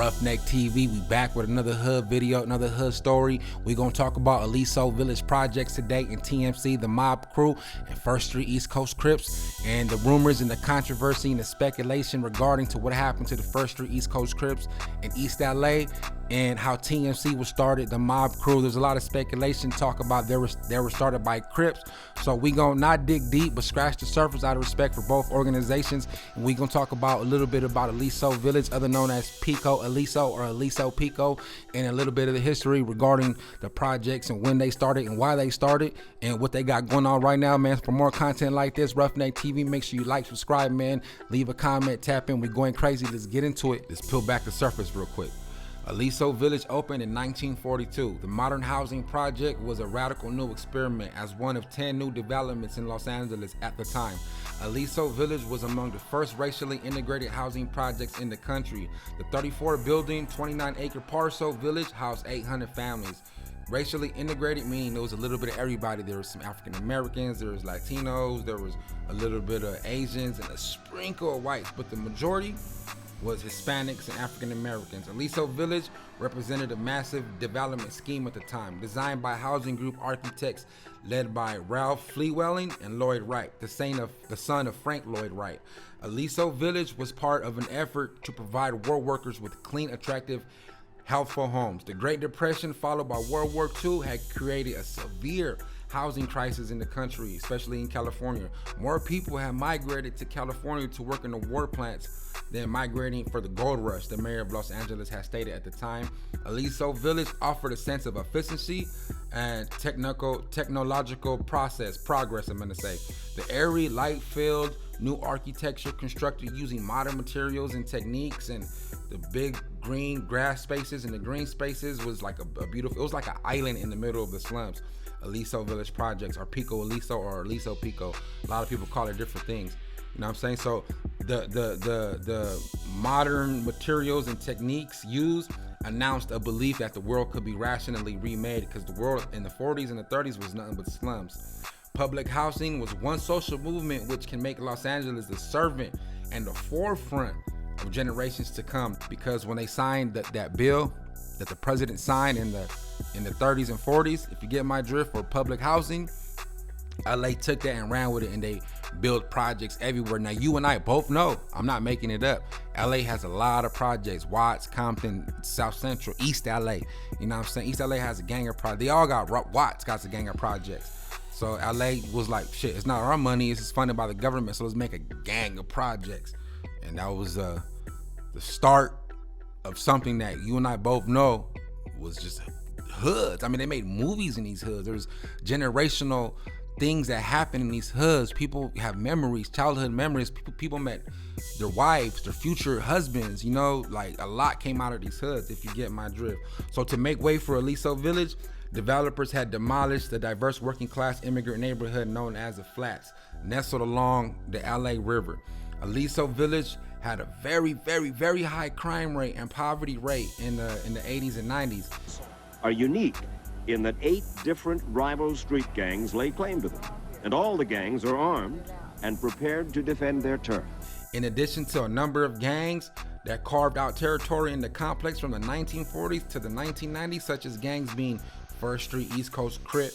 Roughneck TV. We back with another hood video, another hood story. We gonna talk about Aliso Village projects today in TMC, the mob crew, and First Street East Coast Crips, and the rumors and the controversy and the speculation regarding to what happened to the First Street East Coast Crips in East LA, and how TMC was started, the mob crew. There's a lot of speculation talk about they were started by Crips. So we gonna not dig deep, but scratch the surface out of respect for both organizations. And we gonna talk about a little bit about Aliso Village, other known as Pico Aliso or Aliso Pico, and a little bit of the history regarding the projects and when they started and why they started and what they got going on right now, man. For more content like this, Roughneck TV, make sure you like, subscribe, man. Leave a comment, tap in. We're going crazy. Let's get into it. Let's peel back the surface real quick. Aliso Village opened in 1942. The modern housing project was a radical new experiment as one of 10 new developments in Los Angeles at the time. Aliso Village was among the first racially integrated housing projects in the country. The 34-building, 29-acre parcel village housed 800 families. Racially integrated meaning there was a little bit of everybody. There was some African Americans, there was Latinos, there was a little bit of Asians, and a sprinkle of whites, but the majority was Hispanics and African Americans. Aliso Village represented a massive development scheme at the time, designed by housing group architects led by Ralph Fleewelling and Lloyd Wright, the son of Frank Lloyd Wright. Aliso Village was part of an effort to provide world workers with clean, attractive, healthful homes. The Great Depression, followed by World War II, had created a severe housing crisis in the country, especially in California. More people had migrated to California to work in the war plants than migrating for the gold rush, the mayor of Los Angeles had stated at the time. Aliso Village offered a sense of efficiency and technological progress, I'm gonna say. The airy, light-filled, new architecture constructed using modern materials and techniques, and the big green grass spaces and the green spaces was like a beautiful, it was like an island in the middle of the slums. Aliso Village projects, or Pico Aliso or Aliso Pico. A lot of people call it different things. You know what I'm saying? So the modern materials and techniques used announced a belief that the world could be rationally remade, because the world in the 40s and the 30s was nothing but slums. Public housing was one social movement which can make Los Angeles the servant and the forefront of generations to come, because when they signed that bill that the president signed in the 30s and 40s, if you get my drift, for public housing, LA took that and ran with it, and they built projects everywhere. Now you and I both know, I'm not making it up, LA has a lot of projects. Watts, Compton, South Central, East LA, you know what I'm saying? East LA has a gang of projects. They all got, Watts got a gang of projects. So LA was like, shit, it's not our money, it's just funded by the government, so let's make a gang of projects. And that was the start of something that you and I both know was just hoods. I mean, they made movies in these hoods. There's generational things that happen in these hoods. People have memories, childhood memories. People met their wives, their future husbands, you know, like a lot came out of these hoods, if you get my drift. So to make way for Aliso Village, developers had demolished the diverse working class immigrant neighborhood known as the Flats, nestled along the LA River. Aliso Village had a very, very, very high crime rate and poverty rate in the 80s and 90s. Are unique in that 8 different rival street gangs lay claim to them, and all the gangs are armed and prepared to defend their turf. In addition to a number of gangs that carved out territory in the complex from the 1940s to the 1990s, such as gangs being First Street East Coast Crip,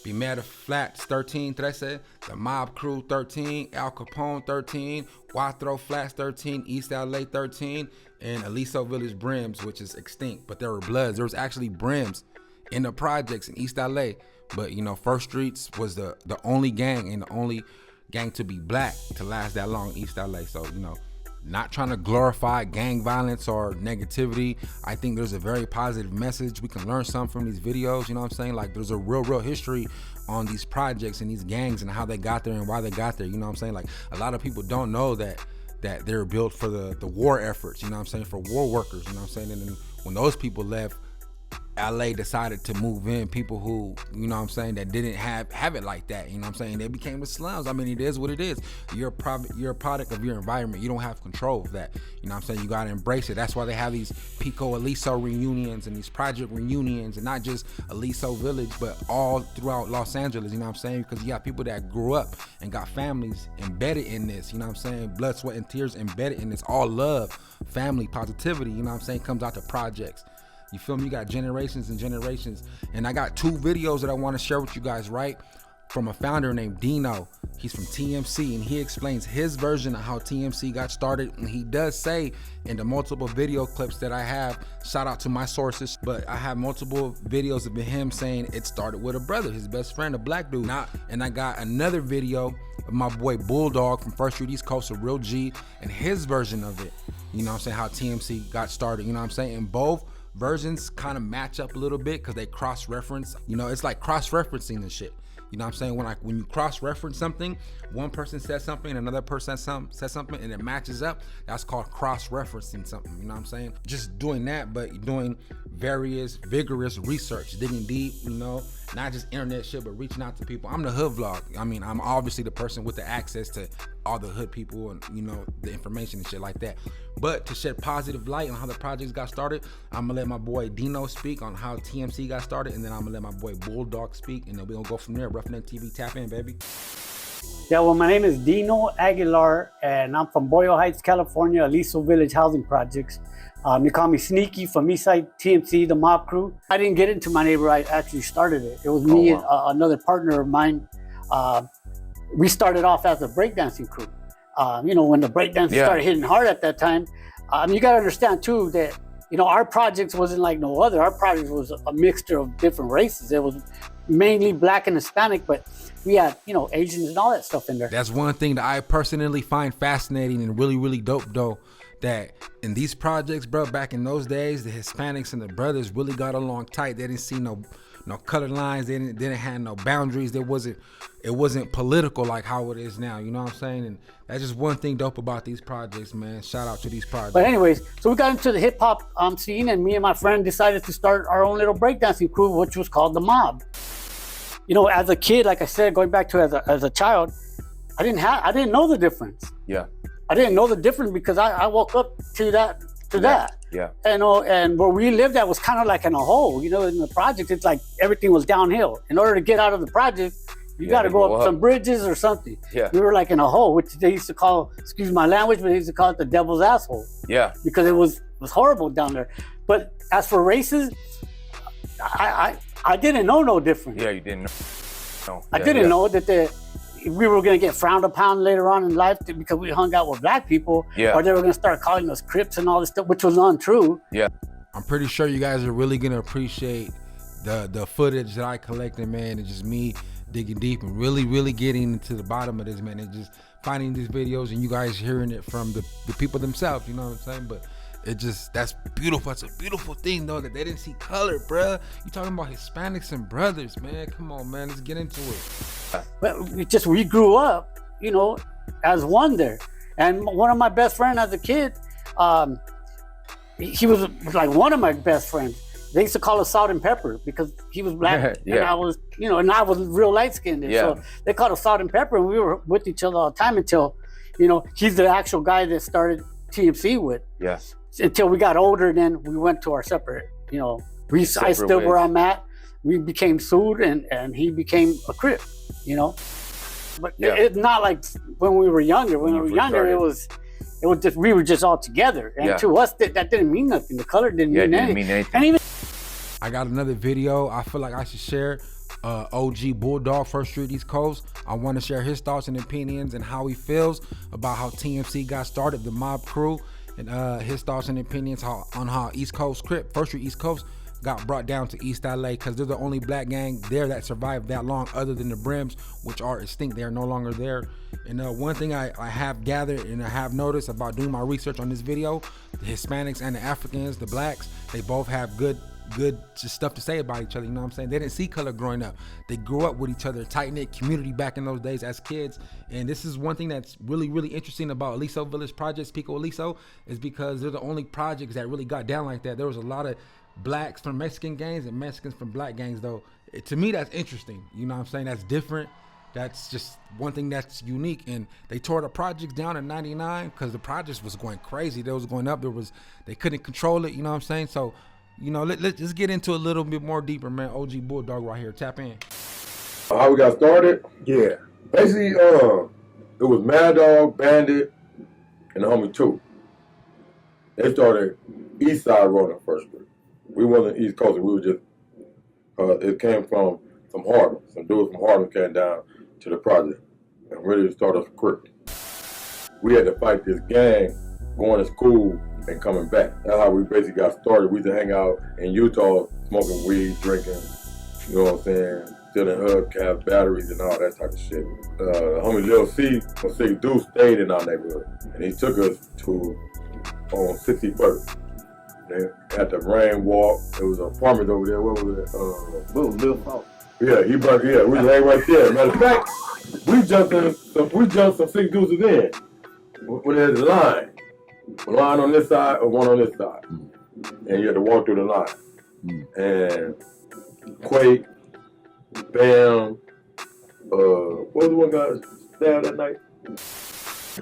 Bimetta Flats 13, the Mob Crew 13, Al Capone 13, Cuatro Flats 13, East LA 13, and Aliso Village Brims, which is extinct, but there were Bloods. There was actually Brims in the projects in East LA, but you know, First Streets was the only gang and the only gang to be black to last that long in East LA. So, you know, not trying to glorify gang violence or negativity. I think there's a very positive message. We can learn something from these videos, you know what I'm saying? Like, there's a real history on these projects and these gangs and how they got there and why they got there, you know what I'm saying? Like, a lot of people don't know that they're built for the war efforts, you know what I'm saying, for war workers, you know what I'm saying? And then when those people left, LA decided to move in people who, you know what I'm saying, that didn't have it like that, you know what I'm saying. They became the slums. I mean, it is what it is. You're a product of your environment. You don't have control of that, you know what I'm saying. You got to embrace it. That's why they have these Pico Aliso reunions and these project reunions, and not just Aliso Village, but all throughout Los Angeles, you know what I'm saying, because you got people that grew up and got families embedded in this, you know what I'm saying, blood, sweat, and tears embedded in this. All love, family, positivity, you know what I'm saying, comes out to projects. You feel me? You got generations and generations. And I got 2 videos that I want to share with you guys, right? From a founder named Dino. He's from TMC, and he explains his version of how TMC got started. And he does say in the multiple video clips that I have, shout out to my sources, but I have multiple videos of him saying it started with a brother, his best friend, a black dude. And I got another video of my boy Bulldog from First Street East Coast, a real G, and his version of it. You know what I'm saying? How TMC got started, you know what I'm saying? And both versions kind of match up a little bit because they cross-reference. You know, it's like cross-referencing and shit. You know what I'm saying? When you cross-reference something, one person says something and another person says something and it matches up, that's called cross-referencing something. You know what I'm saying? Just doing that, but doing various vigorous research, digging deep, you know, not just internet shit, but reaching out to people. I'm the hood vlog. I mean, I'm obviously the person with the access to all the hood people and, you know, the information and shit like that. But to shed positive light on how the projects got started, I'm gonna let my boy Dino speak on how TMC got started, and then I'm gonna let my boy Bulldog speak, and then we're gonna go from there. RuffneckTv, tap in, baby. Yeah, well, my name is Dino Aguilar, and I'm from Boyle Heights, California, Aliso Village Housing Projects. They call me Sneaky from Eastside TMC, the mob crew. I didn't get into my neighbor, I actually started it. It was me and another partner of mine. We started off as a breakdancing crew. You know, when the breakdancing started hitting hard at that time, you gotta understand too that, you know, our projects wasn't like no other. Our project was a mixture of different races. It was mainly black and Hispanic, but we had, you know, Asians and all that stuff in there. That's one thing that I personally find fascinating and really, really dope though, that in these projects, bro, back in those days, the Hispanics and the brothers really got along tight. They didn't see no colored lines. They didn't have no boundaries. It wasn't political like how it is now. You know what I'm saying? And that's just one thing dope about these projects, man. Shout out to these projects. But anyways, so we got into the hip hop scene, and me and my friend decided to start our own little breakdancing crew, which was called the Mob. You know, as a kid, like I said, going back to as a child, I didn't know the difference. Yeah. I didn't know the difference because I woke up to that. Yeah. And where we lived at was kind of like in a hole. You know, in the project, it's like everything was downhill. In order to get out of the project, you got to go up some bridges or something. Yeah. We were like in a hole, which they used to call, excuse my language, but they used to call it the devil's asshole. Yeah. Because it was horrible down there. But as for races, I didn't know no difference. Yeah, you didn't know. No. I didn't know that we were going to get frowned upon later on in life because we hung out with black people, or they were going to start calling us Crips and all this stuff, which was untrue. Yeah. I'm pretty sure you guys are really going to appreciate the footage that I collected, man, and just me digging deep and really, really getting into the bottom of this, man, and just finding these videos and you guys hearing it from the people themselves, you know what I'm saying? But that's beautiful. It's a beautiful thing, though, that they didn't see color, bruh. You talking about Hispanics and brothers, man. Come on, man. Let's get into it. But we grew up, you know, as one there. And one of my best friends as a kid, he was like one of my best friends. They used to call us Salt and Pepper because he was black and I was, you know, and I was real light-skinned. So they called us Salt and Pepper, and we were with each other all the time until, you know, he's the actual guy that started TMC with. Yeah. Until we got older, then we went to our separate, you know, I still where I'm at. We became sued and he became a Crip, you know. But it's not like when we were younger. When we were younger, it was just, we were just all together. And to us, that didn't mean nothing. The color didn't mean anything. And even I got another video I feel like I should share. OG Bulldog, First Street East Coast. I want to share his thoughts and opinions and how he feels about how TMC got started, the mob crew, and his thoughts and opinions on how East Coast Crip, First Street East Coast, got brought down to East LA because they're the only black gang there that survived that long, other than the Brims, which are extinct. They are no longer there. And one thing I have gathered and I have noticed about doing my research on this video, the Hispanics and the Africans, the blacks, they both have good stuff to say about each other. You know what I'm saying? They didn't see color growing up. They grew up with each other, tight-knit community back in those days as kids. And this is one thing that's really, really interesting about Aliso Village projects, Pico Aliso, is because they're the only projects that really got down like that. There was a lot of blacks from Mexican gangs and Mexicans from black gangs, though, to me that's interesting. You know what I'm saying? That's different. That's just one thing that's unique. And they tore the projects down in '99 because the projects was going crazy. They was going up. They couldn't control it. You know what I'm saying? So, you know, let's get into a little bit more deeper, man. OG Bulldog right here. Tap in. How we got started? Yeah. Basically, it was Mad Dog, Bandit, and the homie 2. They started East Side Road on First Street. We wasn't East Coast. We were just, it came from Harlem. Some dudes from Harlem came down to the project and really started us Crips. We had to fight this gang, going to school and coming back. That's how we basically got started. We used to hang out in Utah, smoking weed, drinking, you know what I'm saying? Stealing hubcaps, batteries, and all that type of shit. Homie Lil C from 6 Deuce stayed in our neighborhood, and he took us to on 61st. They had the rain walk. There was an apartment over there. What was it? Lil Falk. Yeah, we hang right there. Matter of fact, we jumped some 6 Deuces in. When there's a line. A line on this side or one on this side. And you had to walk through the line. And Quake, Bam, what was the one guy stabbed that night?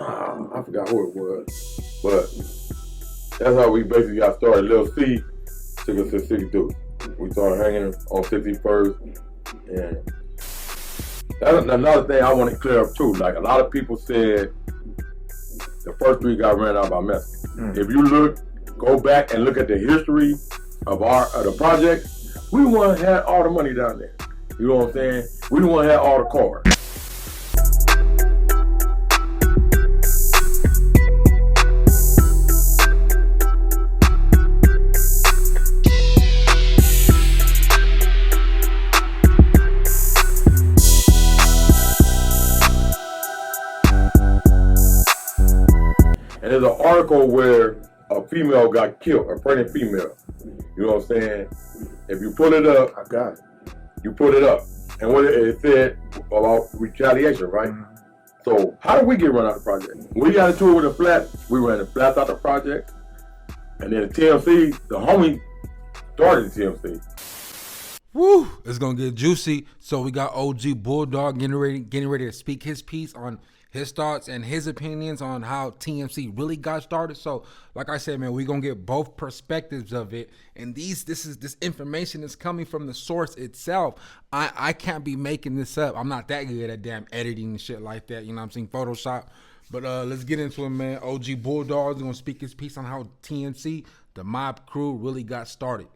I forgot who it was. But that's how we basically got started. Lil C took us to 6 Deuce. We started hanging on 61st. And that's another thing I want to clear up too. Like, a lot of people said the first 3 got ran out by Mexicans. If you go back and look at the history of the project, we the one had all the money down there. You know what I'm saying? We the one had all the cars. And there's an article where a female got killed, a pregnant female. You know what I'm saying? If you pull it up, I got it. You put it up. And what it said about retaliation, right? So how did we get run out of the project? We got into it with the flats. We ran the flats out the project. And then the TMC, the homie started the TMC. Woo! It's gonna get juicy. So we got OG Bulldog getting ready to speak his piece on his thoughts and his opinions on how TMC really got started. So, like I said, man, we're gonna get both perspectives of it. And this information is coming from the source itself. I can't be making this up. I'm not that good at damn editing and shit like that. You know what I'm saying? Photoshop. But let's get into it, man. OG Bulldog is gonna speak his piece on how TMC, the mob crew, really got started.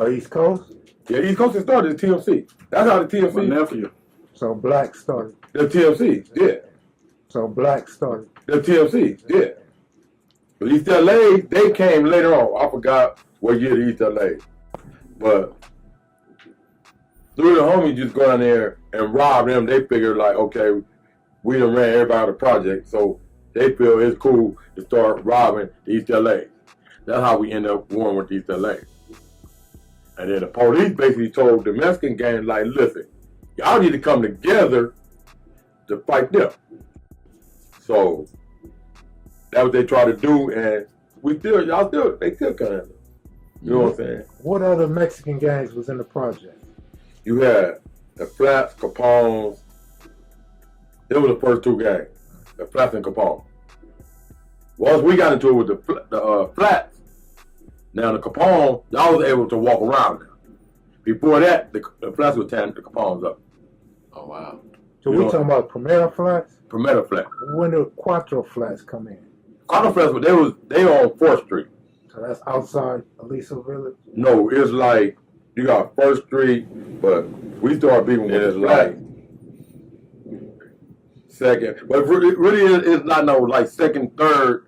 East Coast? Yeah, East Coast started the TMC. That's how the TMC. My nephew. So Black started. The TMC, yeah. So Black started. The TMC, yeah. But East LA, they came later on. I forgot what year the East LA. But through the homies just go down there and rob them, they figured like, okay, we done ran everybody out of the project, so they feel it's cool to start robbing the East LA. That's how we end up warring with the East LA. And then the police basically told the Mexican gang, like, listen, y'all need to come together to fight them. So that's what they try to do, and they still kind of, you know what I'm saying? What other Mexican gangs was in the project? You had the Flats, Capones. They were the first 2 gangs, the Flats and Capone. Once we got into it with the Flats, now the Capone, y'all was able to walk around now. Before that, the Flats was tearing the Capones up. Oh, wow. So we're talking about Primera Flats? Primera Flats. When did Cuatro Flats come in? Cuatro Flats, they on 4th Street. So that's outside Aliso Village? No, it's like, you got 1st Street, but we started beefing with this like 2nd. But really it's not no like 2nd, 3rd,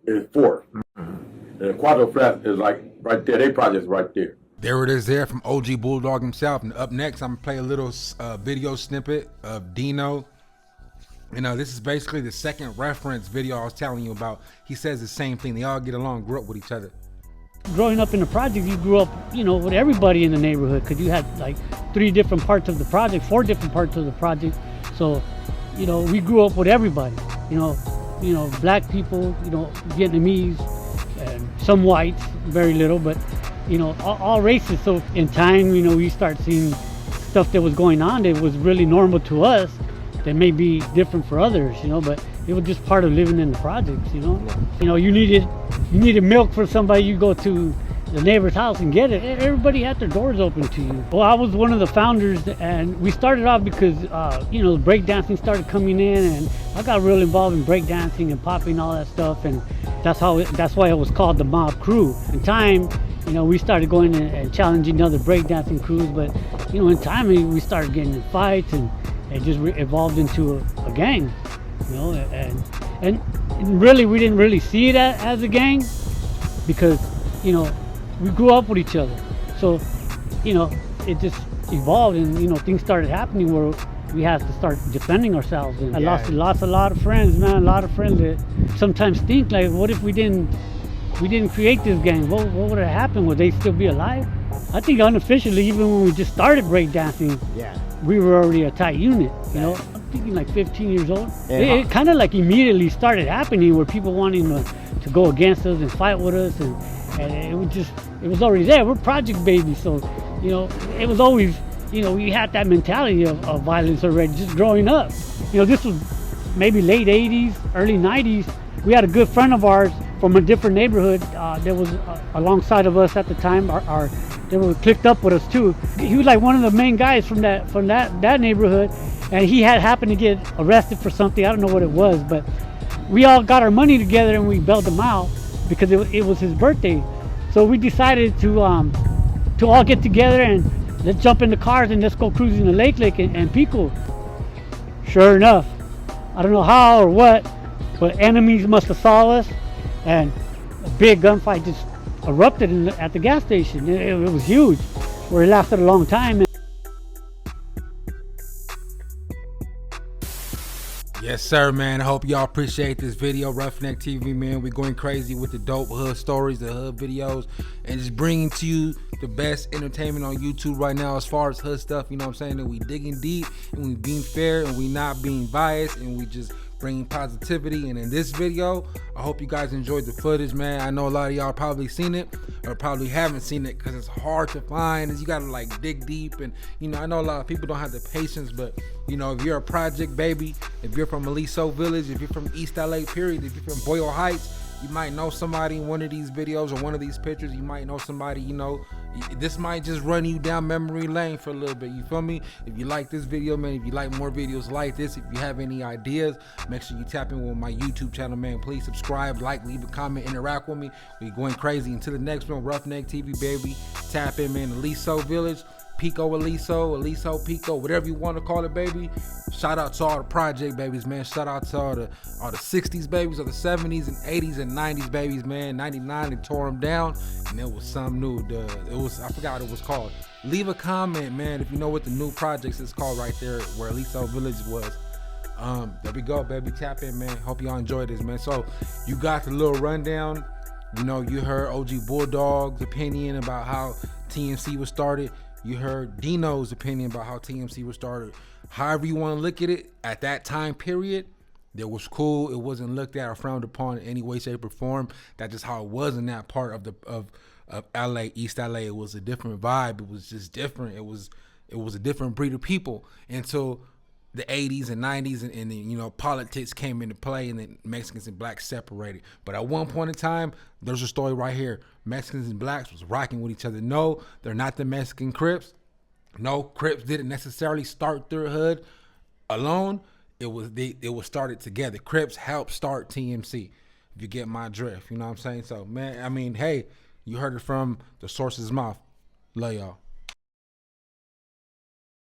it's 4th. And Cuatro Flats is like right there. They project's right there. There it is there from OG Bulldog himself. And up next, I'm going to play a little video snippet of Dino. You know, this is basically the second reference video I was telling you about. He says the same thing. They all get along, grew up with each other. Growing up in the project, you grew up, you know, with everybody in the neighborhood because you had like 3 different parts of the project, 4 different parts of the project. So, you know, we grew up with everybody. You know, black people, you know, Vietnamese, and some whites, very little, but you know, all races. So in time, you know, we start seeing stuff that was going on that was really normal to us that may be different for others, you know, but it was just part of living in the projects, you know. You know, you needed milk for somebody, you go to the neighbor's house and get it. Everybody had their doors open to you. Well, I was one of the founders, and we started off because, you know, breakdancing started coming in, and I got real involved in breakdancing and popping, all that stuff, and that's why it was called the Mob Crew. In time, you know, we started going and challenging other breakdancing crews, but, you know, in time we started getting in fights, and it just evolved into a gang, you know, and really we didn't really see it as a gang because, you know, we grew up with each other. So, you know, it just evolved, and, you know, things started happening where we had to start defending ourselves. And I lost a lot of friends, man, a lot of friends that sometimes think like, what if we didn't create this gang? What would have happened? Would they still be alive? I think unofficially, even when we just started breakdancing, we were already a tight unit, you know. I'm thinking like 15 years old. It kind of like immediately started happening where people wanting to go against us and fight with us, and it was already there. We're project babies, so, you know, it was always, you know, we had that mentality of violence already just growing up. You know, this was maybe late 80s, early 90s. We had a good friend of ours from a different neighborhood that was alongside of us at the time. They were clicked up with us too. He was like one of the main guys from that neighborhood, and he had happened to get arrested for something. I don't know what it was, but we all got our money together and we bailed him out because it was his birthday. So we decided to all get together and let's jump in the cars and let's go cruising to Lake and Pico. Sure enough, I don't know how or what, but enemies must have saw us, and a big gunfight just erupted at the gas station. It was huge, where it lasted a long time. Yes, sir, man. I hope y'all appreciate this video. Roughneck TV, man. We're going crazy with the dope hood stories, the hood videos, and just bringing to you the best entertainment on YouTube right now as far as hood stuff. You know what I'm saying? That we digging deep, and we being fair, and we not being biased, and we just bringing positivity. And in this video, I hope you guys enjoyed the footage, man. I know a lot of y'all probably seen it or probably haven't seen it because it's hard to find. You gotta like dig deep, and, you know, I know a lot of people don't have the patience, but, you know, if you're a project baby, if you're from Aliso Village, if you're from East LA period, if you're from Boyle Heights, you might know somebody in one of these videos or one of these pictures. You might know somebody, you know. This might just run you down memory lane for a little bit, you feel me? If you like this video, man, if you like more videos like this, if you have any ideas, make sure you tap in with my YouTube channel, man. Please subscribe, like, leave a comment, interact with me. We going crazy. Until the next one, Roughneck TV, baby. Tap in, man. Aliso Village, Pico Aliso Pico, whatever you want to call it, baby. Shout out to all the project babies, man. Shout out to all the 60s babies, or the 70s and 80s and 90s babies, man. 99, they tore them down, and it was something new. I forgot what it was called. Leave a comment, man, if you know what the new projects is called right there where Aliso Village was. There we go, baby. Tap in, man. Hope y'all enjoyed this, man. So you got the little rundown. You know, you heard OG Bulldog's opinion about how TMC was started. You heard Dino's opinion about how TMC was started. However you want to look at it, at that time period, it was cool. It wasn't looked at or frowned upon in any way, shape, or form. That's just how it was in that part of LA, East LA. It was a different vibe. It was just different. It was a different breed of people until the 80s and 90s, and then, you know, politics came into play, and then Mexicans and blacks separated. But at one point in time, there's a story right here. Mexicans and blacks was rocking with each other. No, they're not the Mexican Crips. No, Crips didn't necessarily start their hood alone. It was started together. Crips helped start TMC, if you get my drift. You know what I'm saying? So, man, I mean, hey, you heard it from the source's mouth. Love y'all.